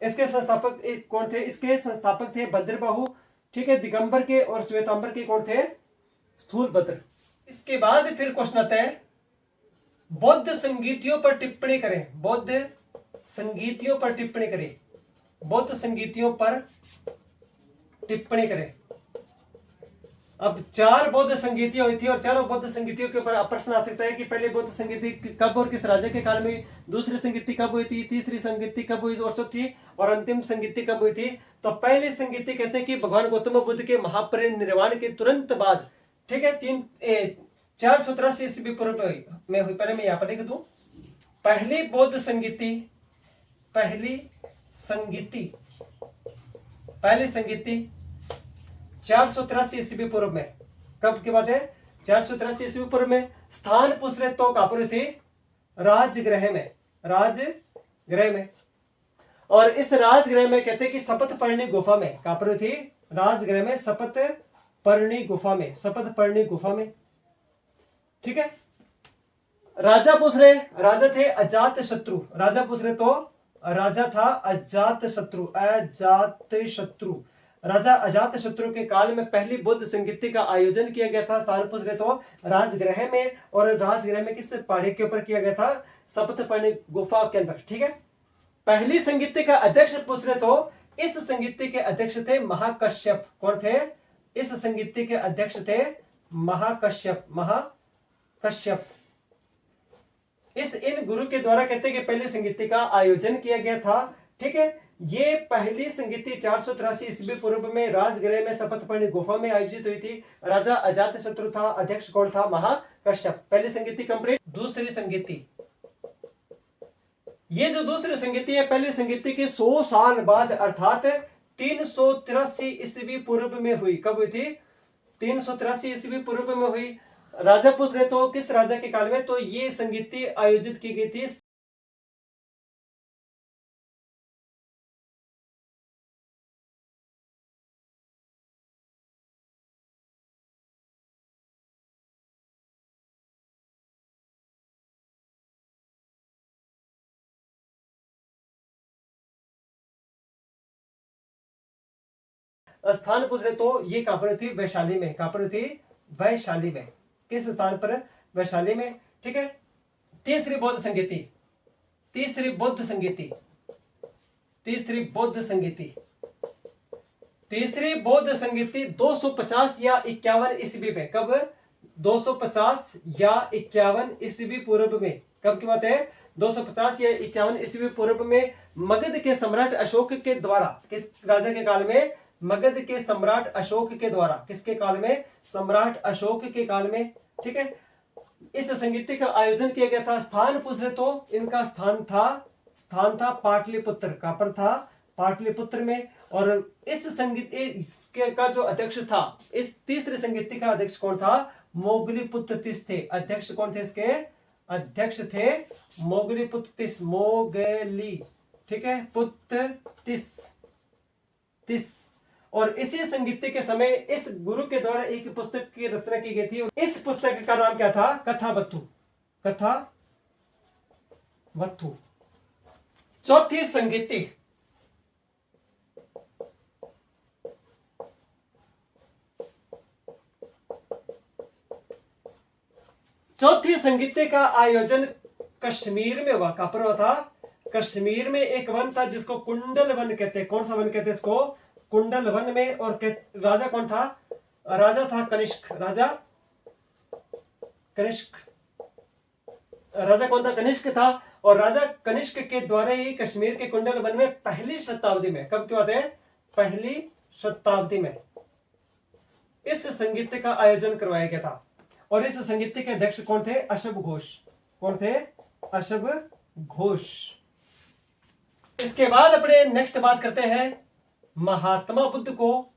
इसके संस्थापक कौन थे? इसके संस्थापक थे भद्रबाहु। ठीक है। दिगंबर के और श्वेतांबर के कौन थे? स्थूलभद्र। इसके बाद फिर क्वेश्चन आता है बौद्ध संगीतियों पर टिप्पणी करें। बौद्ध संगीतियों पर टिप्पणी करें। अब 4 बौद्ध संगीतियां हुई थी और चारों बौद्ध संगीतियों के ऊपर प्रश्न आ सकता है कि पहले बौद्ध संगीति कब और किस राजा के काल में, दूसरी संगीति कब हुई थी, तीसरी संगीति कब हुई और चौथी और अंतिम संगीति कब हुई थी। तो पहली संगीति कहते हैं कि भगवान गौतम बुद्ध के महापरिनिर्वाण के तुरंत बाद। ठीक है। 483 ईस्वी पूर्व में हुई। पहले मैं यहां पर लिख दूं पहली बौद्ध संगीति 483 ईस्वी पूर्व में। कब की बात है? 483 ईस्वी पूर्व में। स्थान पूछ रहे तो कहां पर थी? राजगृह में। और इस राजगृह में कहते हैं कि सप्तपर्णी गुफा में। कहां पर थी? राजगृह में सप्तपर्णी गुफा में। ठीक है। राजा पूछ रहे, राजा थे अजात शत्रु। राजा पूछ रहे तो राजा था अजात शत्रु। राजा अजात शत्रु के काल में पहली बौद्ध संगीति का आयोजन किया गया था। स्थान पूछ रहे तो राजगृह में। और राजगृह में किस पहाड़ी के ऊपर किया गया था? सप्तपर्णी गुफा के अंदर। ठीक है। पहली संगीति का अध्यक्ष पूछ रहे तो इस संगीति के अध्यक्ष थे महाकश्यप। कौन थे? इस संगीति के अध्यक्ष थे महाकश्यप। इन गुरु के द्वारा कहते हैं कि पहली संगीति का आयोजन किया गया था। ठीक है। ये पहली संगीति 483 ईस्वी पूर्व में राजगृह में सप्तपर्णी गुफा में आयोजित हुई थी। राजा अजात शत्रु था। अध्यक्ष कौन था? महाकश्यप। पहली संगीति कंप्लीट। दूसरी संगीति, ये जो दूसरी संगीति है पहली संगीति के 100 साल बाद अर्थात 383 ईस्वी पूर्व में हुई। कब हुई थी? 383 ईस्वी पूर्व में हुई। राजा पूछ रहे तो किस राजा के काल में? तो ये संगीति आयोजित की गई थी स्थान पूछ रहे तो ये कहां पर थी? वैशाली में। कहां पर थी? वैशाली में। किस स्थान पर? वैशाली में। ठीक है। तीसरी बौद्ध संगीति 250 या 51 ईस्वी में। कब? 250 या 51 ईस्वी पूर्व में, कब की बात है, 250 या 51 ईस्वी पूर्व में मगध के सम्राट अशोक के द्वारा, किस राजा के काल में, मगध के सम्राट अशोक के द्वारा, किसके काल में, सम्राट अशोक के काल में, ठीक है, इस संगीत का आयोजन किया गया था। स्थान पूछ रहे तो इनका स्थान था पाटलिपुत्र, कहां पर था, पाटलिपुत्र में। और इस संगीत इसके का जो अध्यक्ष था, इस तीसरे संगीत का अध्यक्ष कौन था, मोगलीपुत्र तिस थे। अध्यक्ष कौन थे इसके, अध्यक्ष थे मोगलीपुत्र तिस, मोगली, ठीक है, पुत्र तिस। और इसी संगीत के समय इस गुरु के द्वारा एक पुस्तक की रचना की गई थी। इस पुस्तक का नाम क्या था, कथावत्थु। चौथी संगीति, चौथी संगीति का आयोजन कश्मीर में हुआ। कहां पर हुआ था, कश्मीर में एक वन था जिसको कुंडल वन कहते हैं। कौन सा वन कहते हैं इसको, कुंडल वन में। और राजा कौन था, राजा था कनिष्क, राजा कौन था, कनिष्क था। और राजा कनिष्क के द्वारा ही कश्मीर के कुंडल वन में पहली शताब्दी में, कब की बात है, पहली शताब्दी में इस संगीत का आयोजन करवाया गया था। और इस संगीत के अध्यक्ष कौन थे, अशब घोष। कौन थे, अशब घोष। इसके बाद अपने नेक्स्ट बात करते हैं महात्मा बुद्ध को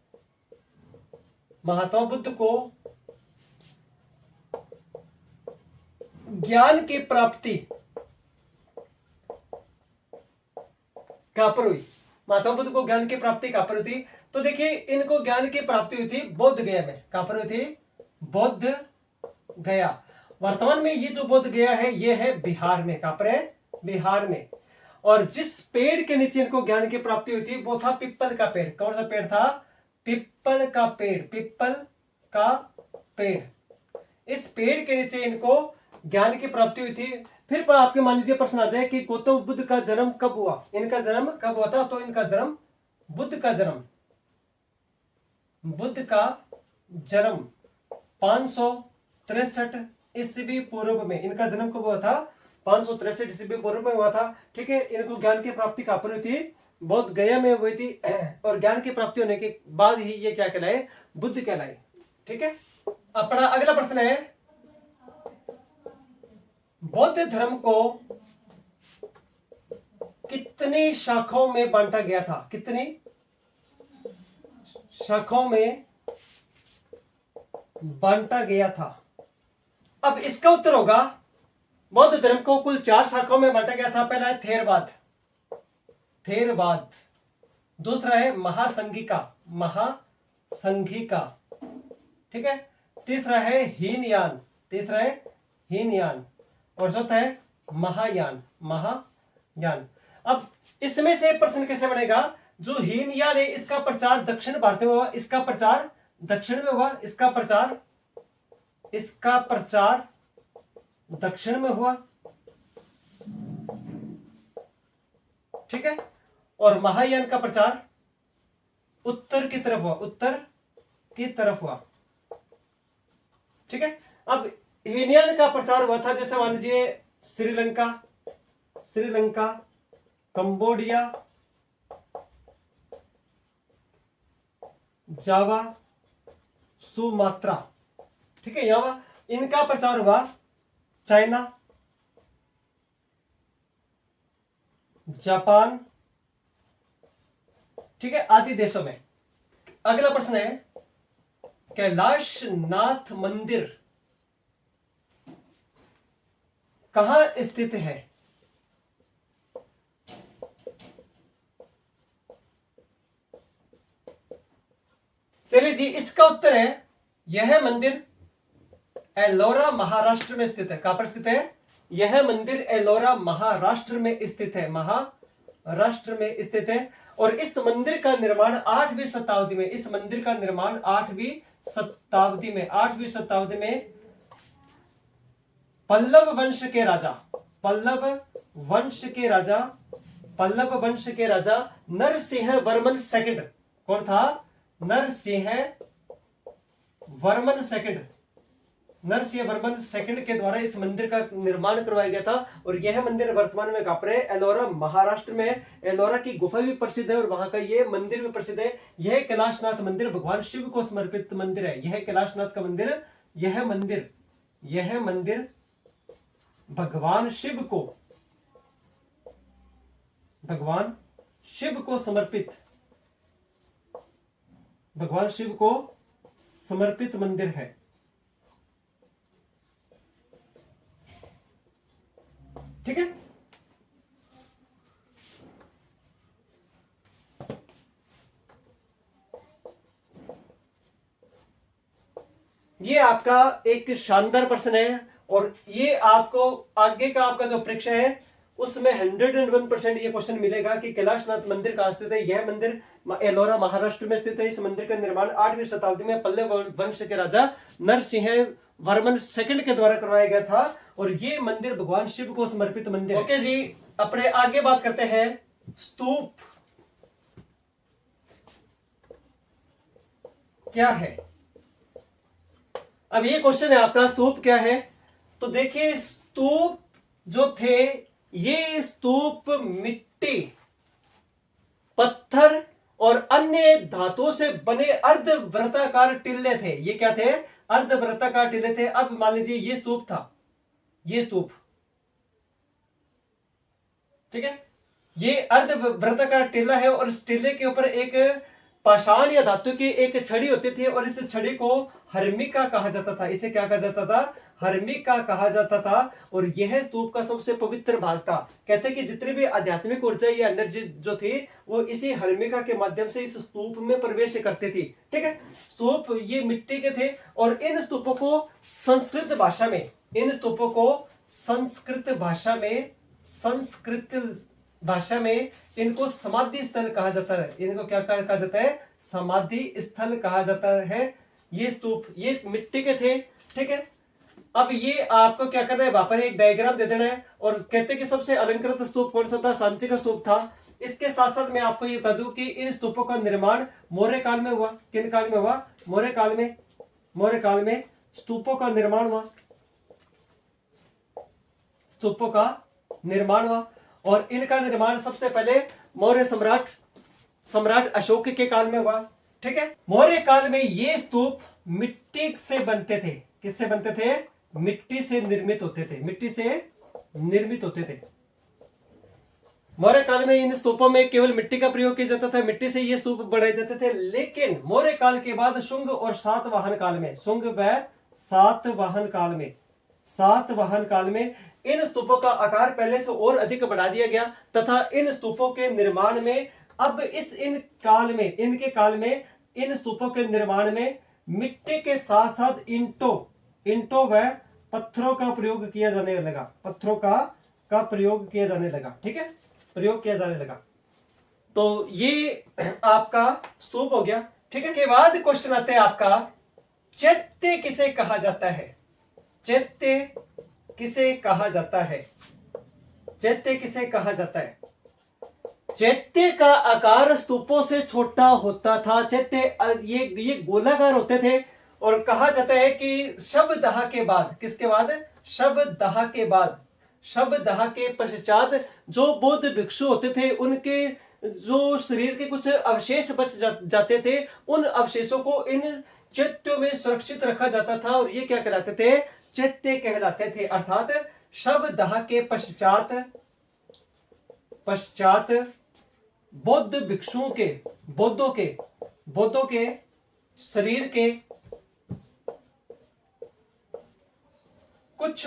ज्ञान की प्राप्ति कहां पर हुई, महात्मा बुद्ध को ज्ञान की प्राप्ति कहां पर हुई थी। तो देखिए इनको ज्ञान की प्राप्ति हुई थी बोध गया में। कहां पर हुई थी, बोध गया। वर्तमान में ये जो बोध गया है ये है बिहार में। कहां पर है, बिहार में। और जिस पेड़ के नीचे इनको ज्ञान की प्राप्ति हुई थी वो था पिप्पल का पेड़। कौन सा पेड़ था, पिप्पल का पेड़, पिप्पल का पेड़। इस पेड़ के नीचे इनको ज्ञान की प्राप्ति हुई थी। फिर आपके मान लीजिए प्रश्न आ जाए कि गौतम बुद्ध का जन्म कब हुआ, इनका जन्म कब हुआ था। तो इनका जन्म, बुद्ध का जन्म 563 ईस्वी पूर्व में, इनका जन्म कब हुआ था, 563 ईस्वी पूर्व में हुआ था। ठीक है, इनको ज्ञान की प्राप्ति कहां पर हुई थी, बोध गया में हुई थी। और ज्ञान की प्राप्ति होने के बाद ही ये क्या कहलाए, बुद्ध कहलाए। ठीक है, अपना अगला प्रश्न है बौद्ध धर्म को कितनी शाखाओं में बांटा गया था, कितनी शाखाओं में बांटा गया था। अब इसका उत्तर होगा बौद्ध धर्म को कुल 4 शाखाओं में बांटा गया था। पहला है थेरवाद, दूसरा है महासंघिका, ठीक है, तीसरा है हीनयान, और चौथा है महायान। अब इसमें से प्रश्न कैसे बनेगा, जो हीनयान है इसका प्रचार दक्षिण भारत में हुआ, इसका प्रचार दक्षिण में हुआ, इसका प्रचार दक्षिण में हुआ। ठीक है, और महायान का प्रचार उत्तर की तरफ हुआ। ठीक है, अब हीनयान का प्रचार हुआ था जैसे मान लीजिए श्रीलंका, कंबोडिया, जावा, सुमात्रा। ठीक है, यहां इनका प्रचार हुआ चाइना, जापान, ठीक है, आदि देशों में। अगला प्रश्न है कैलाश नाथ मंदिर कहां स्थित है। चलिए जी, इसका उत्तर है यह मंदिर एलोरा महाराष्ट्र में स्थित है। कहां पर स्थित है, यह मंदिर एलोरा महाराष्ट्र में स्थित है, और इस मंदिर का निर्माण 8वीं शताब्दी में, इस मंदिर का निर्माण 8वीं शताब्दी में पल्लव वंश के राजा नरसिंह वर्मन सेकंड। कौन था, नरसिंह वर्मन सेकंड नरसिंह वर्मन सेकंड के द्वारा इस मंदिर का निर्माण करवाया गया था। और यह मंदिर वर्तमान में कहाँ पर है? एलोरा महाराष्ट्र में। एलोरा की गुफा भी प्रसिद्ध है और वहां का ये मंदिर भी प्रसिद्ध है। यह कैलाशनाथ मंदिर भगवान शिव को समर्पित मंदिर है। यह कैलाशनाथ का मंदिर, यह मंदिर भगवान शिव को समर्पित मंदिर है। ठीक है। ये आपका एक शानदार प्रश्न है और ये आपको आगे का आपका जो परीक्षा है उसमें 101% ये क्वेश्चन मिलेगा कि कैलाशनाथ मंदिर कहां स्थित है। यह मंदिर एलोरा महाराष्ट्र में स्थित है। इस मंदिर का निर्माण 8वीं शताब्दी में पल्लव वंश के राजा नरसिंह वर्मन सेकंड के द्वारा करवाया गया था और ये मंदिर भगवान शिव को समर्पित मंदिर। ओके जी, अपने आगे बात करते हैं स्तूप क्या है। अब ये क्वेश्चन है आपका, स्तूप क्या है? तो देखिए, स्तूप जो थे, ये स्तूप मिट्टी, पत्थर और अन्य धातुओं से बने अर्धवृत्ताकार टिल्ले थे। ये क्या थे? अर्धवृत्ताकार टिल्ले थे। अब मान लीजिए ये स्तूप था, ये स्तूप, ठीक है, ये अर्धवृत्ताकार टिल्ला है और इस टिल्ले के ऊपर एक पाषाण या धातु की एक छड़ी होती थी और इस छड़ी को हर्मिका कहा जाता था। इसे क्या कहा जाता था? हर्मिका कहा जाता था। और यह स्तूप का सबसे पवित्र भाग था। कहते हैं कि जितनी भी आध्यात्मिक ऊर्जा या एनर्जी जो थी वो इसी हर्मिका के माध्यम से इस स्तूप में प्रवेश करती थी। ठीक है, स्तूप ये मिट्टी के थे और इन स्तूपों को संस्कृत भाषा में इनको समाधि स्थल कहा जाता है। इनको क्या कहा जाता है? समाधि स्थल कहा जाता है। ये स्तूप ये मिट्टी के थे। ठीक है, अब ये आपको क्या करना है, वहां पर एक डायग्राम दे देना है और कहते हैं कि सबसे अलंकृत स्तूप कौन सा था? सांची का स्तूप था। इसके साथ साथ मैं आपको ये बता दूं कि इन स्तूपों का निर्माण मौर्य काल में हुआ। किन काल में हुआ? मौर्य काल में स्तूपों का निर्माण हुआ और इनका निर्माण सबसे पहले मौर्य सम्राट अशोक के काल में हुआ। ठीक है, मौर्य काल में ये स्तूप मिट्टी से बनते थे। किससे बनते थे? मिट्टी से निर्मित होते थे। मौर्य काल में इन स्तूपों में केवल मिट्टी का प्रयोग किया जाता था। मिट्टी से ये स्तूप बनाए जाते थे। लेकिन मौर्य काल के बाद शुंग और सातवाहन काल में इन स्तूपों का आकार पहले से और अधिक बढ़ा दिया गया तथा इन स्तूपों के निर्माण में अब इनके काल में इन स्तूपों के निर्माण में मिट्टी के साथ साथ ईंटों व पत्थरों का प्रयोग किया जाने लगा। प्रयोग किया जाने लगा। ठीक है, प्रयोग किया जाने लगा। तो ये आपका स्तूप हो गया। ठीक है, इसके बाद क्वेश्चन आते हैं आपका, चैत्य किसे कहा जाता है? चैत्य किसे कहा जाता है? चैत्य का आकार स्तूपों से छोटा होता था। चैत्य ये गोलाकार होते थे और कहा जाता है कि शवदाह के बाद, किसके बाद? शवदाह के पश्चात जो बौद्ध भिक्षु होते थे उनके जो शरीर के कुछ अवशेष बच जाते थे, उन अवशेषों को इन चैत्यों में सुरक्षित रखा जाता था और ये क्या कहलाते थे? चैत्य कहलाते थे। अर्थात शवदाह के पश्चात बौद्ध भिक्षुओं के बौद्धों के शरीर के कुछ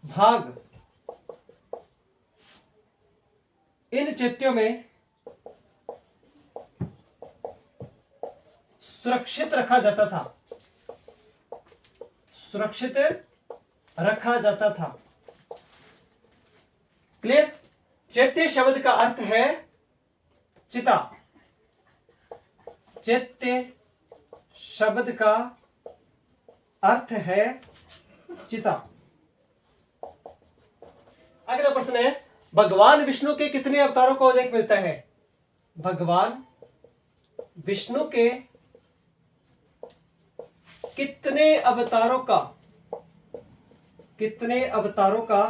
भाग इन चैत्यों में सुरक्षित रखा जाता था। क्लियर? चैत्य शब्द का अर्थ है चिता। चैत्य शब्द का अर्थ है चिता। अगला प्रश्न है, भगवान विष्णु के कितने अवतारों का उल्लेख मिलता है? भगवान विष्णु के कितने अवतारों का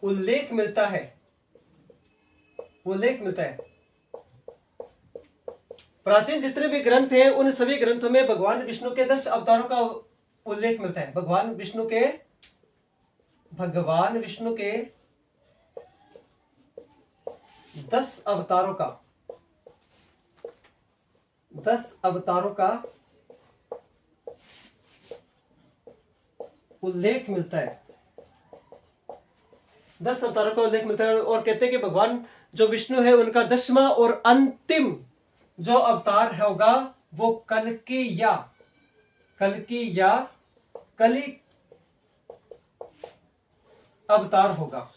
उल्लेख मिलता है? प्राचीन जितने भी ग्रंथ हैं उन सभी ग्रंथों में भगवान विष्णु के 10 अवतारों का उल्लेख मिलता है। भगवान विष्णु के 10 अवतारों का उल्लेख मिलता है। 10 अवतारों का उल्लेख मिलता है और कहते हैं कि भगवान जो विष्णु है उनका 10वां और अंतिम जो अवतार होगा वो कल्कि या कली अवतार होगा।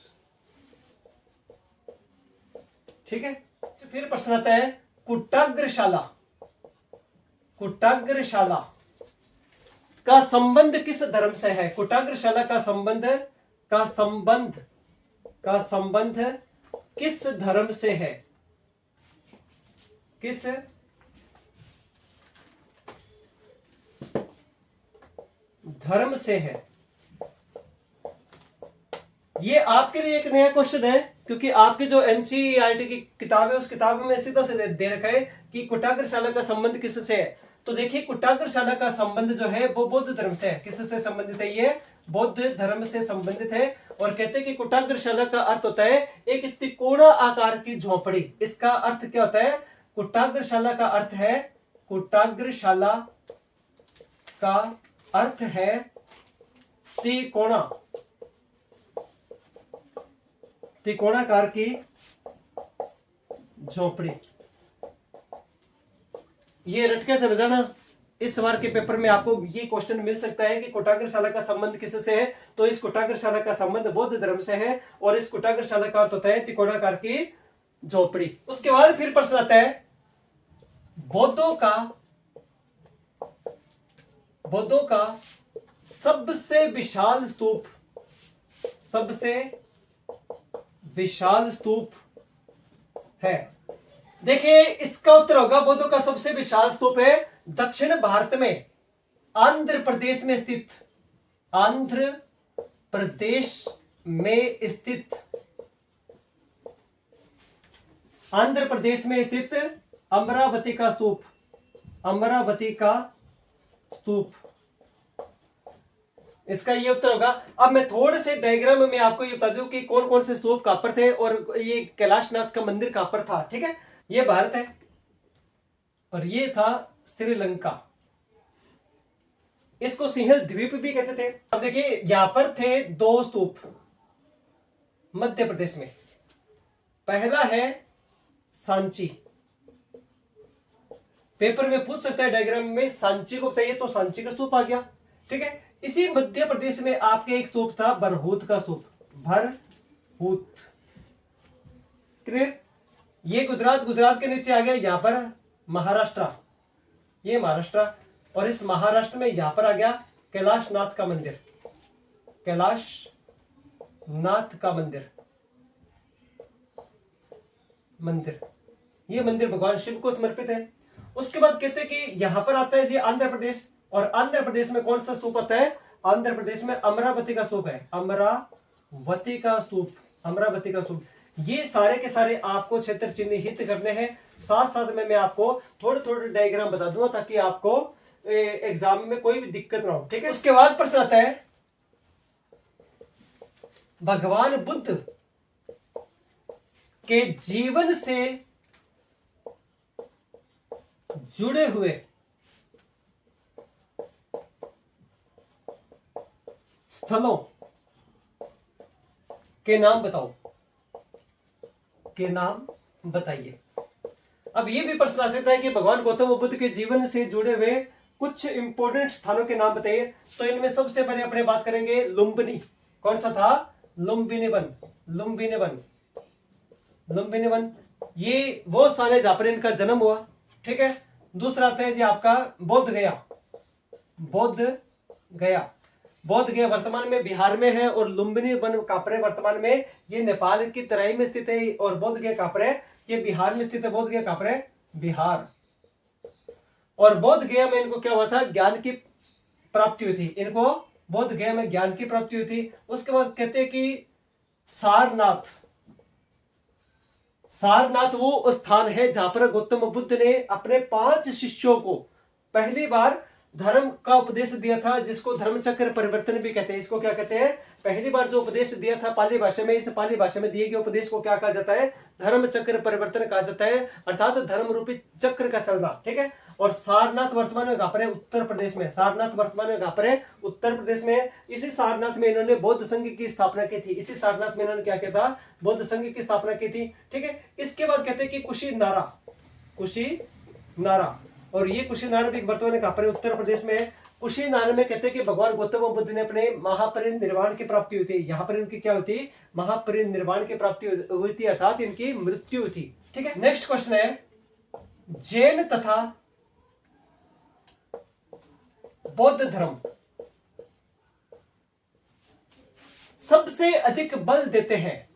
ठीक है। फिर प्रश्न आता है कुटाग्रशाला का संबंध किस धर्म से है? कुटाग्रशाला का संबंध किस धर्म से है? किस धर्म से है? ये आपके लिए एक नया क्वेश्चन है, क्योंकि आपकी जो एनसीईआरटी की किताब है उस किताब में सीधा से दे रखा है कि कुटाग्रशाला का संबंध किससे है। तो देखिए, कुटाग्रशाला का संबंध जो है वो बौद्ध धर्म से है। किससे संबंधित है? ये बौद्ध धर्म से संबंधित है। और कहते हैं कि कुटाग्रशाला का अर्थ होता है एक त्रिकोणा आकार की झोपड़ी। इसका अर्थ क्या होता है? कुटाग्रशाला का अर्थ है त्रिकोणाकार की झोपड़ी। ये रट के चले जाना, इस बार के पेपर में आपको ये क्वेश्चन मिल सकता है कि कुटाग्रशाला का संबंध किससे है। तो इस कुटाग्रशाला का संबंध बौद्ध धर्म से है और इस कुटाग्रशाला का अर्थ होता है त्रिकोणाकार की झोपड़ी। उसके बाद फिर प्रश्न आता है बौद्धों का सबसे विशाल स्तूप है। देखिए, इसका उत्तर होगा बौद्धों का सबसे विशाल स्तूप है दक्षिण भारत में आंध्र प्रदेश में स्थित अमरावती का स्तूप। इसका ये उत्तर होगा। अब मैं थोड़े से डायग्राम में आपको ये बता दूं कि कौन कौन से स्तूप कहां पर थे और ये कैलाशनाथ का मंदिर कहां पर था। ठीक है, ये भारत है और ये था श्रीलंका। इसको सिंहल द्वीप भी कहते थे। अब देखिए, यहां पर थे 2 स्तूप मध्य प्रदेश में। पहला है सांची। पेपर में पूछ सकता है डायग्राम में सांची को बताइए, तो सांची का स्तूप आ गया। ठीक है। इसी मध्य प्रदेश में आपके एक स्तूप था भरहूत का स्तूप। भरहूत क्लियर। ये गुजरात के नीचे आ गया। यहां पर महाराष्ट्र, ये महाराष्ट्र, और इस महाराष्ट्र में यहां पर आ गया कैलाशनाथ का मंदिर। ये मंदिर भगवान शिव को समर्पित है। उसके बाद कहते हैं कि यहां पर आता है जी आंध्र प्रदेश, और आंध्र प्रदेश में कौन सा स्तूप आता है? आंध्र प्रदेश में अमरावती का स्तूप है। अमरावती का स्तूप। ये सारे के सारे आपको क्षेत्र चिन्हित करने हैं। साथ साथ में मैं आपको थोड़े थोड़े डायग्राम बता दूंगा ताकि आपको एग्जाम में कोई भी दिक्कत ना हो। ठीक है। उसके बाद प्रश्न आता है भगवान बुद्ध के जीवन से जुड़े हुए स्थलों के नाम बताइए। अब ये भी प्रश्न आ सकता है कि भगवान गौतम बुद्ध के जीवन से जुड़े हुए कुछ इंपॉर्टेंट स्थानों के नाम बताइए। तो इनमें सबसे पहले अपने बात करेंगे लुम्बिनी। कौन सा था? लुम्बिनी वन। ये वो स्थान है जहां पर इनका जन्म हुआ। ठीक है। दूसरा आता है जी आपका बोध गया वर्तमान में बिहार में है, और लुम्बिनी वन कापरे वर्तमान में ये नेपाल की तराई में स्थित है, और बोध गया कापरे ये बिहार में स्थित है। बोध गया कापरे बिहार। और बोध गया में इनको क्या हुआ था, ज्ञान की प्राप्ति हुई थी, इनको बोध गया में ज्ञान की प्राप्ति हुई थी। उसके बाद कहते हैं कि सारनाथ, सारनाथ वो स्थान है जहां पर गौतम बुद्ध ने अपने 5 शिष्यों को पहली बार धर्म का उपदेश दिया था, जिसको धर्म चक्र परिवर्तन भी कहते हैं। इसको क्या कहते हैं, पहली बार जो उपदेश दिया था पाली भाषा में, इस पाली भाषा में दिए गए उपदेश को क्या कहा जाता है, धर्म चक्र परिवर्तन कहा जाता है, अर्थात धर्म रूपी चक्र का चलना। ठीक है। और सारनाथ वर्तमान में कहां पर है, उत्तर प्रदेश में। सारनाथ वर्तमान में कहां पर है, उत्तर प्रदेश में। इसी सारनाथ में इन्होंने बौद्ध संघ की स्थापना की थी। इसी सारनाथ में इन्होंने क्या किया था, बौद्ध संघ की स्थापना की थी। ठीक है। इसके बाद कहते हैं कि कुशीनारा, कुशीनारा, और ये कुशीनारा भी वर्तमान में कहां पर है, उत्तर प्रदेश में है। कुशीनारा में कहते हैं कि भगवान गौतम बुद्ध ने अपने महापरिनिर्वाण की प्राप्ति हुई थी। यहाँ पर इनकी क्या हुई थी, महापरिनिर्वाण की प्राप्ति हुई थी, अर्थात इनकी मृत्यु हुई थी। ठीक है। नेक्स्ट क्वेश्चन है, जैन तथा बौद्ध धर्म सबसे अधिक बल देते हैं,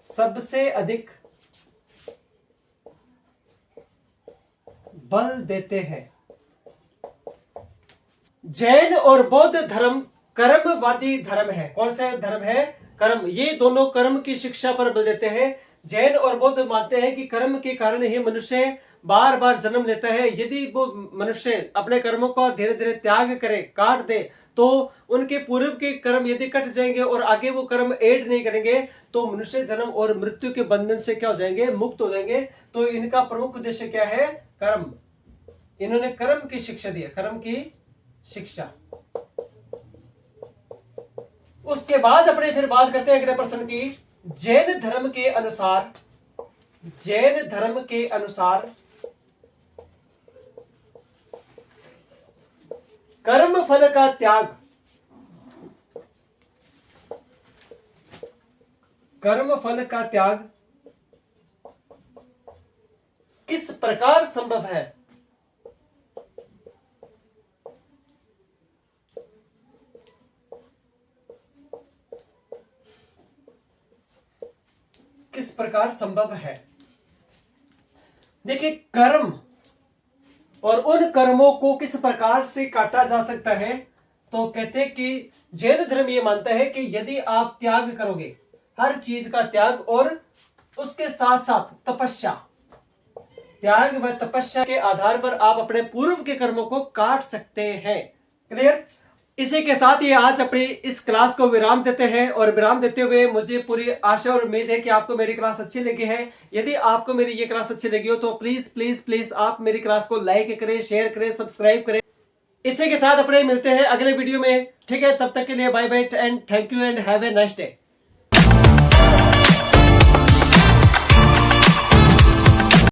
सबसे अधिक बल देते हैं। जैन और बौद्ध धर्म कर्मवादी धर्म है। कौन सा धर्म है, कर्म। ये दोनों कर्म की शिक्षा पर बल देते हैं। जैन और बौद्ध मानते हैं कि कर्म के कारण ही मनुष्य बार बार जन्म लेता है। यदि वो मनुष्य अपने कर्मों का धीरे धीरे त्याग करे, काट दे, तो उनके पूर्व के कर्म यदि कट जाएंगे और आगे वो कर्म ऐड नहीं करेंगे तो मनुष्य जन्म और मृत्यु के बंधन से क्या हो जाएंगे, मुक्त हो जाएंगे। तो इनका प्रमुख उद्देश्य क्या है, कर्म। इन्होंने कर्म की शिक्षा दी है, कर्म की शिक्षा। उसके बाद अपने फिर बात करते हैं अगले प्रश्न की। जैन धर्म के अनुसार, जैन धर्म के अनुसार कर्म फल का त्याग, कर्म फल का त्याग किस प्रकार संभव है। किस प्रकार संभव है। देखिए, कर्म और उन कर्मों को किस प्रकार से काटा जा सकता है, तो कहते हैं कि जैन धर्म ये मानता है कि यदि आप त्याग करोगे, हर चीज का त्याग, और उसके साथ साथ तपस्या, त्याग व तपस्या के आधार पर आप अपने पूर्व के कर्मों को काट सकते हैं। क्लियर। इसी के साथ ही आज अपनी इस क्लास को विराम देते हैं, और विराम देते हुए मुझे पूरी आशा और उम्मीद है कि आपको मेरी क्लास अच्छी लगी है। यदि आपको मेरी ये क्लास अच्छी लगी हो तो प्लीज प्लीज प्लीज आप मेरी क्लास को लाइक करें, शेयर करें, सब्सक्राइब करें। इसी के साथ अपने मिलते हैं अगले वीडियो में। ठीक है, तब तक के लिए bye bye and thank you and have a nice day.